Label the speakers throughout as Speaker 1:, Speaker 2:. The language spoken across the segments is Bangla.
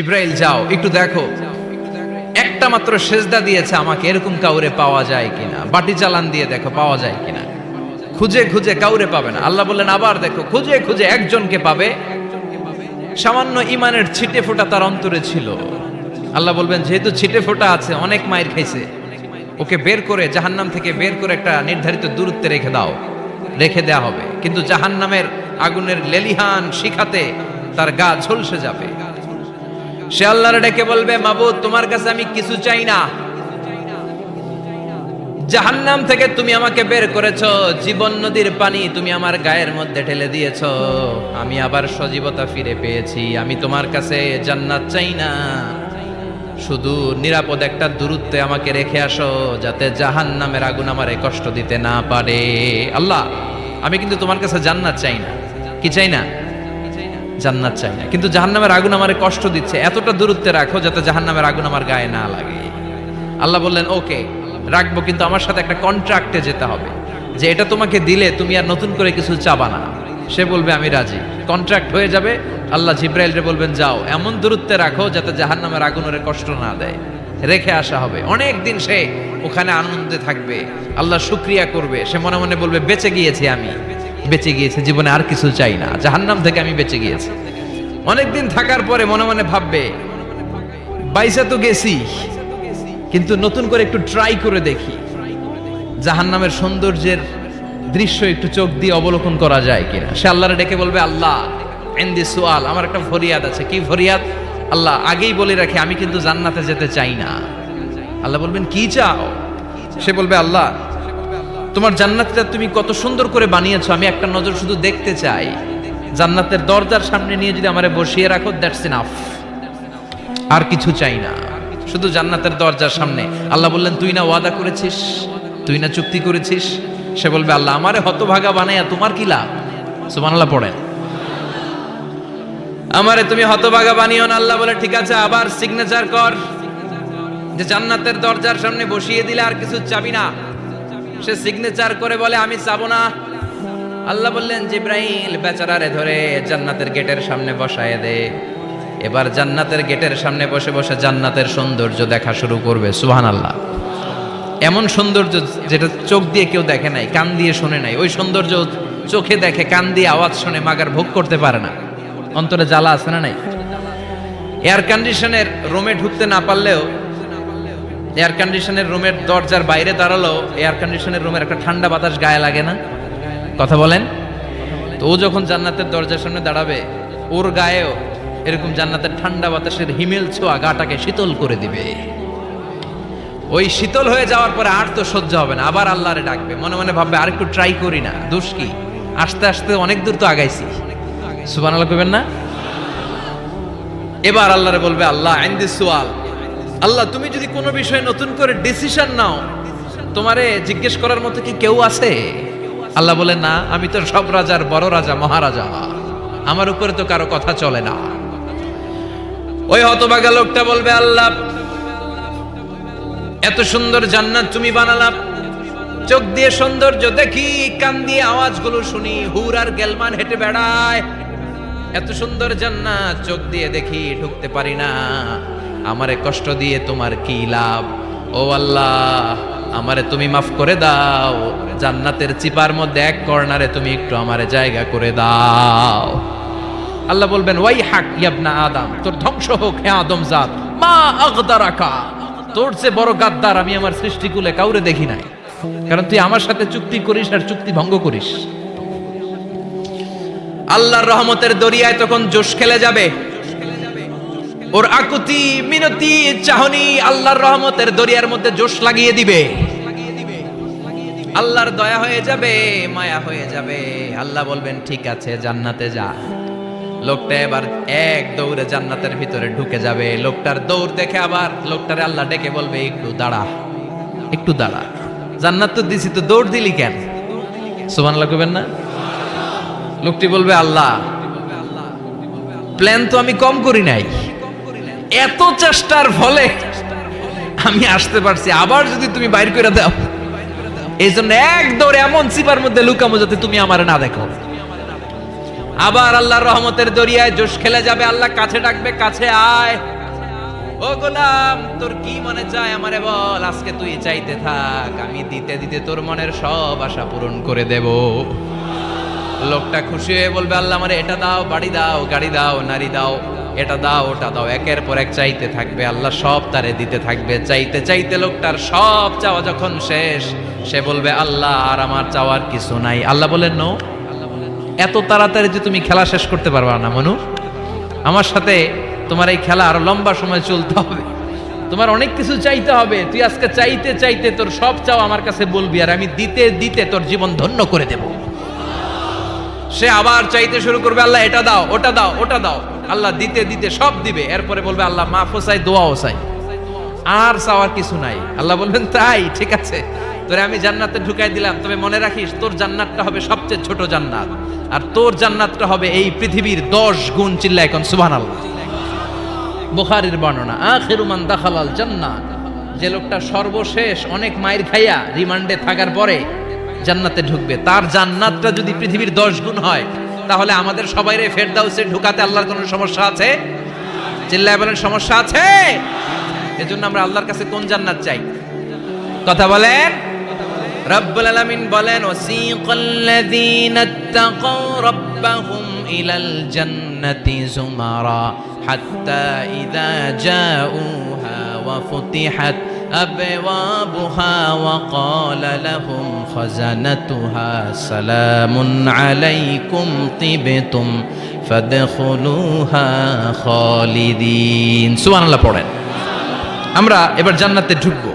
Speaker 1: জিবরাইল যাও একটু দেখো একটা মাত্র সেজদা দিয়েছে আমাকে, এরকম কাউরে পাওয়া যায় কিনা। বাটি চালান দিয়ে দেখো পাওয়া যায় কিনা। খুঁজে খুঁজে কাউরে পাবে না। আল্লাহ বললেন আবার দেখো, খুঁজে খুঁজে একজনকে পাবে, সামান্য ইমানের ছিটে ফোঁটা তার অন্তরে ছিল। আল্লাহ বলবেন যেহেতু ছিটে ফোঁটা আছে, অনেক মায়ের খাইছে, ওকে বের করে জাহান্নাম থেকে বের করে একটা নির্ধারিত দূরত্বে রেখে দাও। রেখে দেয়া হবে, কিন্তু জাহান্নামের আগুনের লেলিহান শিখাতে তার গা ঝলসে যাবে। সে আল্লাহর ডেকে বলবে, মাবুদ তোমার কাছে আমি কিছু চাই না, জাহান্নাম থেকে তুমি আমাকে বের করেছো, জীবন নদীর পানি তুমি আমার গায়ের মধ্যে ঢেলে দিয়েছো, আমি আবার সজীবতা ফিরে পেয়েছি। আমি তোমার কাছে জান্নাত চাই না, শুধু নিরাপদ একটা দূরত্বে আমাকে রেখে আসো, যাতে জাহান্নামের আগুন আমারে কষ্ট দিতে না পারে। আল্লাহ আমি কিন্তু তোমার কাছে জান্নাত চাই না। কি চাই না? জান্নাত চাই না, কিন্তু জাহান্নামের আগুন আমারে কষ্ট দিচ্ছে, এতটা দূরত্বে রাখো যাতে জাহান্নামের আগুন আমার গায়ে না লাগে। আল্লাহ বললেন ওকে রাখবো, কিন্তু আমার সাথে একটা কন্ট্রাক্টে যেতে হবে, যে এটা তোমাকে দিলে তুমি আর নতুন করে কিছু চাবা না। সে বলবে আমি রাজি, কন্ট্রাক্ট হয়ে যাবে। আল্লাহ জিব্রাইলকে বলবেন যাও এমন দূরত্বে রাখো যাতে জাহান্নামের আগুন ওরে কষ্ট না দেয়। রেখে আসা হবে, অনেক দিন সে ওখানে আনন্দে থাকবে, আল্লাহ শুকরিয়া করবে। সে মনে মনে বলবে বেঁচে গিয়েছি, আমি বেঁচে গিয়েছি, জীবনে আর কিছু চাই না, জাহান্নাম থেকে আমি বেঁচে গিয়েছি। অনেকদিন থাকার পরে মনে মনে ভাববে বাইসা তো গেছি, কিন্তু নতুন করে একটু ট্রাই করে দেখি, জাহান্নামের সৌন্দর্যের দৃশ্য একটু চোখ দিয়ে অবলোকন করা যায় কিনা। সে আল্লাহরে ডেকে বলবে আল্লাহ ইনদি সুআল, আমার একটা ফরিয়াদ আছে। কি ফরিয়াদ? আল্লাহ আগেই বলে রাখি আমি কিন্তু জান্নাতে যেতে চাই না। আল্লাহ বলবেন কি চাও? সে বলবে আল্লাহ তোমার জান্নাতটা তুমি কত সুন্দর করে বানিয়েছো, আমি একটা নজর শুধু দেখতে চাই। জান্নাতের দরজার সামনে নিয়ে যদি আমারে বসিয়ে রাখো, দ্যাটস ইনাফ, আর কিছু চাই না, শুধু জান্নাতের দরজার সামনে। আল্লাহ বললেন তুই না ওয়াদা করেছিস, তুই না চুক্তি করেছিস। সে বলবে আল্লাহ আমারে হতভাগা বানাইয়া তোমার কি লাভ? সুবহানাল্লাহ পড়েন। আমারে তুমি হতভাগা বানিও না। আল্লাহ বলে ঠিক আছে, আবার সিগনেচার কর যে জান্নাতের দরজার সামনে বসিয়ে দিলে আর কিছু চাবি না। সে সিগনেচার করে বলে আমি চাবো না। আল্লাহ বললেন জিব্রাইল বেচারারে ধরে জান্নাতের গেটের সামনে বসায় দে। এবার জান্নাতের গেটের সামনে বসে বসে জান্নাতের সৌন্দর্য দেখা শুরু করবে। সুবহানাল্লাহ। এমন সৌন্দর্য যেটা চোখ দিয়ে কেউ দেখে নাই, কান দিয়ে শুনে নাই, ওই সৌন্দর্য চোখে দেখে, কান দিয়ে আওয়াজ শুনে মাগার ভোগ করতে পারে না। অন্তরে জ্বালা আছে না নাই? এয়ার কন্ডিশনের রুমে ঢুকতে না পারলেও, এয়ার কন্ডিশনের রুমের দরজার বাইরে দাঁড়ালো, এয়ার কন্ডিশনের রুমের একটা ঠান্ডা বাতাস গায়ে লাগে না? কথা বলেন তো। ও যখন জান্নাতের দরজার সামনে দাঁড়াবে, ওর গায়েও এরকম জান্নাতের ঠান্ডা বাতাসের হিমেল ছোঁয়া গাটাকে শীতল করে দিবে। ওই শীতল হয়ে যাওয়ার পরে আর তো সহ্য হবে না, আবার আল্লাহরে ডাকবে। মনে মনে ভাববে আর একটু ট্রাই করি না, দোষ কি, আস্তে আস্তে অনেক দূর তো আগাইছি। সুবহানাল্লাহ কইবেন না? এবার আল্লাহরে বলবে আল্লাহ ইনদি সুআল, আল্লাহ তুমি যদি কোনো বিষয়ে নতুন করে ডিসিশন নাও, তোমারে জিজ্ঞেস করার মতো কি কেউ আছে? আল্লাহ বলে না, আমি তো সব রাজার বড় রাজা, মহারাজা, আমার উপরে তো কারো কথা চলে না। ওই হতভাগা লোকটা বলবে আল্লাহ এত সুন্দর জান্নাত তুমি বানালাম, চোখ দিয়ে সৌন্দর্য দেখি, কান দিয়ে আওয়াজগুলো শুনি, হুর আর গেলমান হেঁটে বেড়ায়, এত সুন্দর জান্নাত চোখ দিয়ে দেখি, ঢুকতে পারি না, আমারে কষ্ট দিয়ে তোমার কি লাভ? ও আল্লাহ আমারে তুমি মাফ করে দাও, জান্নাতের চিপার মধ্যে এক কর্নারে তুমি একটু আমারে জায়গা করে দাও। আল্লাহ বলবেন ওয়াই হাক ইবনা আদম, তোর ধ্বংস হোক হে আদম জাত, মা আগদারাকা, তোর চেয়ে বড় গাদ্দার আমি আমার সৃষ্টিকুলে কাউরে দেখি নাই, কারণ তুই আমার সাথে চুক্তি করিস আর চুক্তি ভঙ্গ করিস। আল্লাহর রহমতের দরিয়ায় তখন জোশ খেলে যাবে, ওর আকুতি মিনতি চাহনি আল্লাহর রহমতের দরিয়ার মধ্যে জোশ লাগিয়ে দিবে। আল্লাহর দয়া হয়ে যাবে, মায়া হয়ে যাবে। আল্লাহ বলবেন ঠিক আছে জান্নাতে যা। লোকটা এবার এক দৌড়ে জান্নাতের ভিতরে ঢুকে যাবে। লোকটার দৌড় দেখে আবার লোকটারে আল্লাহ ডেকে বলবে একটু দাঁড়া, একটু দাঁড়া, জান্নাত তো দিছি, তো দৌড় দিলি কেন? সুবহানাল্লাহ কইবেন না? লোকটি বলবে আল্লাহ প্ল্যান তো আমি কম করি নাই, এত চেষ্টার ফলে আমি আসতে পারছি, আবার যদি তুমি বাইর করে দাও, এই জন্য এক দৌড়ে এমন চিপার মধ্যে লুকামো যাতে তুমি আমার না দেখো। আবার আল্লাহর রহমতের দরিয়ায় জোশ খেলে যাবে, আল্লাহ কাছে ডাকবে, কাছে আয়। ও গোলাম, তোর কি মনে চায় আমারে বল, আজকে তুই চাইতে থাক, আমি দিতে দিতে তোর মনের সব আশা পূরণ করে দেব। লোকটা খুশি হয়ে বলবে, আল্লাহ আমারে এটা দাও, বাড়ি দাও, গাড়ি দাও, নারী দাও, এটা দাও, ওটা দাও, একের পর এক চাইতে থাকবে, আল্লাহ সব তারে দিতে থাকবে। চাইতে চাইতে লোকটার সব চাওয়া যখন শেষ, সে বলবে, আল্লাহ আর আমার চাওয়ার কিছু নাই। আল্লাহ বলেন, নো, এত তাড়াতাড়ি যে তুমি খেলা শেষ করতে পারবা না মনু, আমার সাথে তোমার এই খেলা আরো লম্বা সময় চলতে হবে, তোমার অনেক কিছু চাইতে হবে। তুই আজকে চাইতে চাইতে তোর সব চাও আমার কাছে বলবি, আর আমি দিতে দিতে তোর জীবন ধন্য করে দেব। সে আবার চাইতে শুরু করবে, আল্লাহ এটা দাও, ওটা দাও, ওটা দাও, আল্লাহ দিতে দিতে সব দিবে। এরপরে বলবে, আল্লাহ মাফও চাই, দোয়াও চাই, আর চাওয়ার কিছু নাই। আল্লাহ বলবেন, তাই ঠিক আছে, তোরে আমি জান্নাতে ঢুকাই দিলাম, তবে মনে রাখিস তোর জান্নাতটা হবে সবচেয়ে ছোট জান্নাত, আর তোর জান্নাতটা হবে এই পৃথিবীর 10 গুণ। চিল্লায় এখন সুবহানাল্লাহ। বুখারীর বর্ণনা, আখিরু মান দাখালাল জান্নাহ, যে লোকটা সর্বশেষ অনেক মাইর খাইয়া রিমান্ডে থাকার পরে জান্নাতে ঢুকবে, তার জান্নাতটা যদি পৃথিবীর 10 গুণ হয়, তাহলে আমাদের সবাইরে ফেরদাউসে ঢুকাতে আল্লাহর কোনো সমস্যা আছে? চিল্লায় বলেন, সমস্যা আছে? এজন্য আমরা আল্লাহর কাছে কোন জান্নাত চাই? কথা বলেন। রব্বুল আলামিন বলেন, ওয়াসিকাল্লাযীনা ইত্তাকাউ রাব্বাহুম ইলাল জান্নাতি যুমারা হাত্তা ইযা জাউহা ওয়া ফুতিহাত আবওয়াবুহা ওয়া ক্বালা লাহুম খাজানাতুহা সালামুন আলাইকুম তিবতুম ফাদখুলুহা খালিদিন। সুবহানাল্লাহ পড়েন। আমরা এবার জান্নাতে ঢুকবো।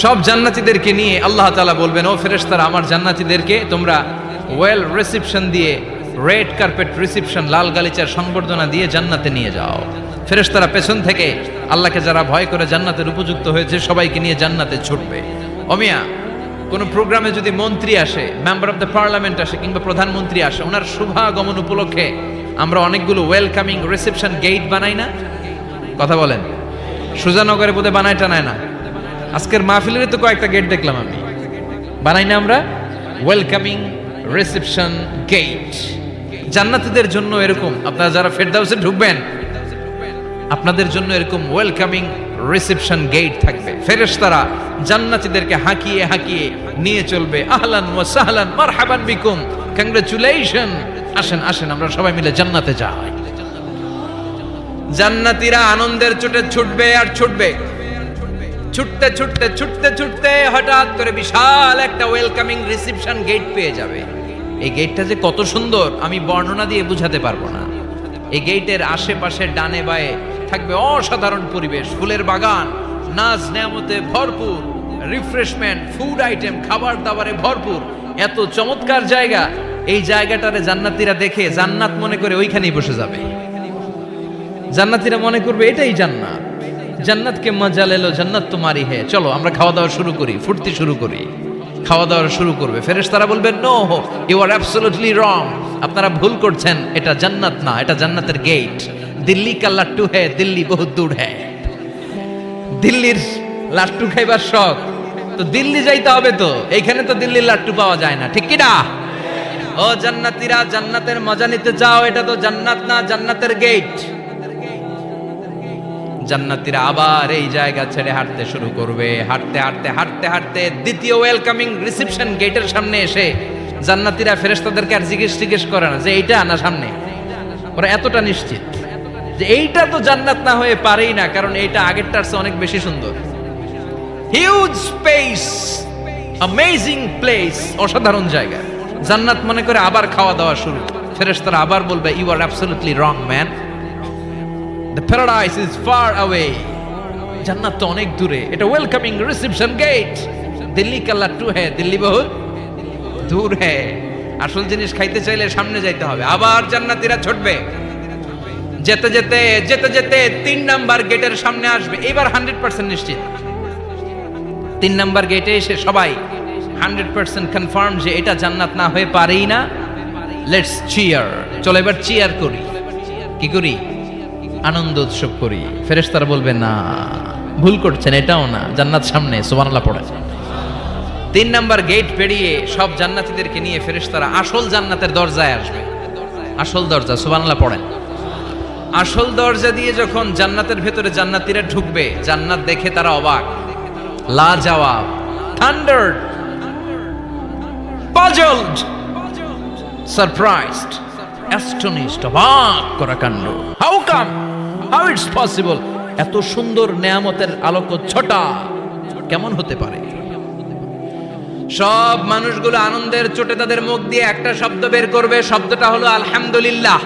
Speaker 1: সব জান্নাতীদেরকে নিয়ে আল্লাহ তাআলা বলবেন, ও ফেরেশতারা, আমার জান্নাতীদেরকে তোমরা ওয়েল রিসেপশন দিয়ে, রেড কার্পেট রিসেপশন, লাল গালিচার সংবর্ধনা দিয়ে জান্নাতে নিয়ে যাও। ফেরেশতারা পেছন থেকে আল্লাহকে যারা ভয় করে জান্নাতের উপযুক্ত হয়েছে সবাইকে নিয়ে জান্নাতে ছুটবে। অমিয়া, কোন প্রোগ্রামে যদি মন্ত্রী আসে, মেম্বার অফ দ্য পার্লামেন্ট আসে, কিংবা প্রধানমন্ত্রী আসে, ওনার শুভাগমন উপলক্ষে আমরা অনেকগুলো ওয়েলকামিং রিসেপশন গেট বানাই না? কথা বলেন। সুজানগরে বোধহয় বানায় টানায় না? আজকের মাহফিলের তো কয়েকটা গেট দেখলাম আমি, বানাই না আমরা? Welcoming reception gate. জান্নাতীদের জন্য এরকম, আপনারা যারা ফেরদাউসে ঢুকবেন, আপনাদের জন্য এরকম ওয়েলকামিং রিসেপশন গেট থাকবে। ফেরেশতারা জান্নাতীদেরকে হাঁকিয়ে হাঁকিয়ে নিয়ে চলবে, আহলান ওয়া সাহলান মারহাবান বিকুম, কংগ্রাচুলেশন, আসেন আসেন আমরা সবাই মিলে জান্নাতে যাই। জান্নাতীরা আনন্দের চোটে ছুটবে আর ছুটবে। ছুটতে ছুটতে ছুটতে ছুটতে হঠাৎ করে বিশাল একটা ওয়েলকামিং রিসেপশন গেট পেয়ে যাবে। এই গেটটা যে কত সুন্দর আমি বর্ণনা দিয়ে বুঝাতে পারবো না। এই গেটের আশেপাশে ডানে বায়ে থাকবে অসাধারণ পরিবেশ, ফুলের বাগান, নাজ নেয়ামতে ভরপুর, রিফ্রেশমেন্ট, ফুড আইটেম, খাবার দাবারে ভরপুর, এত চমৎকার জায়গা। এই জায়গাটারে জান্নাতীরা দেখে জান্নাত মনে করে ওইখানেই বসে যাবে। জান্নাতীরা মনে করবে এটাই জান্নাত, জান্নাতকে মজা লেলো, জান্নাত তোমারই হে, চলো আমরা খাওয়া দাওয়া শুরু করি, ফুর্তি শুরু করি। খাওয়া দাওয়া শুরু করবে। ফেরেশতারা বলবেন, no, you are absolutely wrong, আপনারা ভুল করছেন, এটা জান্নাত না, এটা জান্নাতের গেট। দিল্লি কা লাট্টু হে, দিল্লি বহুত দূর হে। দিল্লির লাট্টু খাইবার শখ, তো দিল্লি যাইতে হবে, তো এইখানে তো দিল্লির লাট্টু পাওয়া যায় না, ঠিক কি না? ও জান্নাতীরা, জান্নাতের মজা নিতে চাও? এটা তো জান্নাত না, জান্নাতের গেট। জান্নাতীরা আবার এই জায়গা ছেড়ে হাঁটতে শুরু করবে। হাঁটতে হাঁটতে হাঁটতে হাঁটতে দ্বিতীয় ওয়েলকামিং রিসেপশন গেটের সামনে এসে জান্নাতীরা ফেরেশতাদেরকে আর জিজ্ঞেস করে না যে এইটা না সামনে, ওরা এতটা নিশ্চিত যে এইটা তো জান্নাত না হয়ে পারেই না, কারণ এইটা আগেরটার চেয়ে অনেক বেশি সুন্দর। হিউজ স্পেস, অ্যামেজিং প্লেস, অসাধারণ জায়গা। জান্নাত মনে করে আবার খাওয়া দাওয়া শুরু। ফেরেশতারা আবার বলবে, you are absolutely wrong man, the paradise is far away, জান্নাত তো অনেক দূরে, এটা ওয়েলকামিং রিসেপশন গেট। দিল্লি কা লাট্টু হে, দিল্লি বহুত দূর হে। আসল জিনিস খাইতে চাইলে সামনে যাইতে হবে। আবার জান্নাতীরা ছুটবে। যেতে যেতে যেতে যেতে 3 নাম্বার গেটের সামনে আসবে। এবার 100% নিশ্চিত। 3 নাম্বার গেটে এসে সবাই 100% কনফার্ম যে এটা জান্নাত না হয়ে পারেই না। লেটস চিয়ার, চলো এবার চিয়ার করি। কি করি? আনন্দ উৎসব করি। ফেরেশতারা বলবে, না, ভুল করছেন, এটাও না, জান্নাত সামনে। সুবহানাল্লাহ পড়ে। 3 নাম্বার গেট পেরিয়ে সব জান্নাতীদেরকে নিয়ে ফেরেশতারা আসল জান্নাতের দরজায় আসবে। আসল দরজা, সুবহানাল্লাহ পড়েন। আসল দরজা দিয়ে যখন জান্নাতের ভেতরে জান্নাতীরা ঢুকবে, জান্নাত দেখে তারা অবাক, লাজবাব, থান্ডার্ড, পাজলড, সারপ্রাইজড, অ্যাস্টনিশড, অবাক করা কাণ্ড। How come, how it's possible, এত সুন্দর নেয়ামতের আলোকচ্ছটা কেমন হতে পারে? সব মানুষগুলো আনন্দের চোটে তাদের মুখ দিয়ে একটা শব্দ বের করবে, শব্দটা হলো আলহামদুলিল্লাহ।